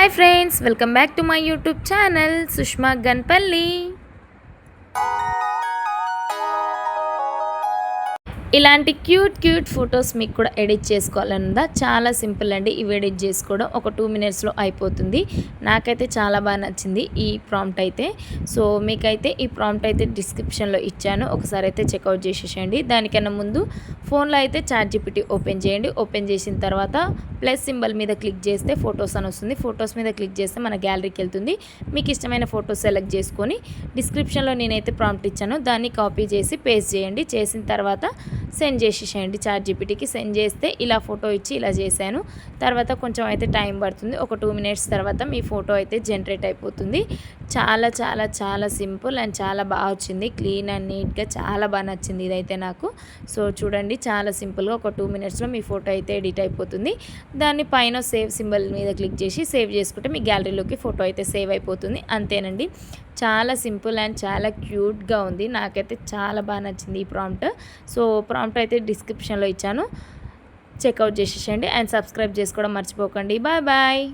Hi friends, welcome back to my YouTube channel Sushma Ganpalli. ఇలాంటి cute photos మీకు కూడా edit చేసుకోవాలనుందా? చాలా సింపుల్ అండి. ఇవి ఎడిట్ చేసుకోవడం ఒక 2 మినిట్స్లో అయిపోతుంది. నాకైతే చాలా బాగా నచ్చింది ఈ ప్రాంప్ట్ అయితే. సో మీకైతే ఈ ప్రాంప్ట్ అయితే డిస్క్రిప్షన్లో ఇచ్చాను, ఒకసారి అయితే చెక్అవుట్ చేసేసేయండి. దానికన్నా ముందు ఫోన్లో అయితే ChatGPT ఓపెన్ చేయండి. ఓపెన్ చేసిన తర్వాత ప్లస్ సింబల్ మీద క్లిక్ చేస్తే ఫొటోస్ అని వస్తుంది. ఫొటోస్ మీద క్లిక్ చేస్తే మన గ్యాలరీకి వెళ్తుంది. మీకు ఇష్టమైన ఫొటోస్ సెలెక్ట్ చేసుకొని డిస్క్రిప్షన్లో నేనైతే ప్రాంప్ట్ ఇచ్చాను, దాన్ని కాపీ చేసి పేస్ట్ చేయండి. చేసిన తర్వాత సెండ్ చేసేసేయండి. ChatGPTకి సెండ్ చేస్తే ఇలా ఫోటో ఇచ్చి ఇలా చేశాను. తర్వాత కొంచెం అయితే టైం పడుతుంది. ఒక 2 మినిట్స్ తర్వాత మీ ఫోటో అయితే జనరేట్ అయిపోతుంది. చాలా చాలా చాలా సింపుల్ అండ్ చాలా బాగా వచ్చింది. క్లీన్ అండ్ నీట్గా చాలా బాగా నచ్చింది ఇదైతే నాకు. సో చూడండి, చాలా సింపుల్గా ఒక 2 మినిట్స్లో మీ ఫోటో అయితే ఎడిట్ అయిపోతుంది. దాన్ని పైన సేవ్ సింబల్ మీద క్లిక్ చేసి సేవ్ చేసుకుంటే మీ గ్యాలరీలోకి ఫోటో అయితే సేవ్ అయిపోతుంది. అంతేనండి, చాలా సింపుల్ అండ్ చాలా క్యూట్గా ఉంది. నాకైతే చాలా బాగా నచ్చింది ఈ ప్రాంప్ట్. సో ప్రాంప్ట్ అయితే డిస్క్రిప్షన్లో ఇచ్చాను, చెక్అవుట్ చేసేసేయండి. అండ్ సబ్స్క్రైబ్ చేసుకోవడం మర్చిపోకండి. Bye bye.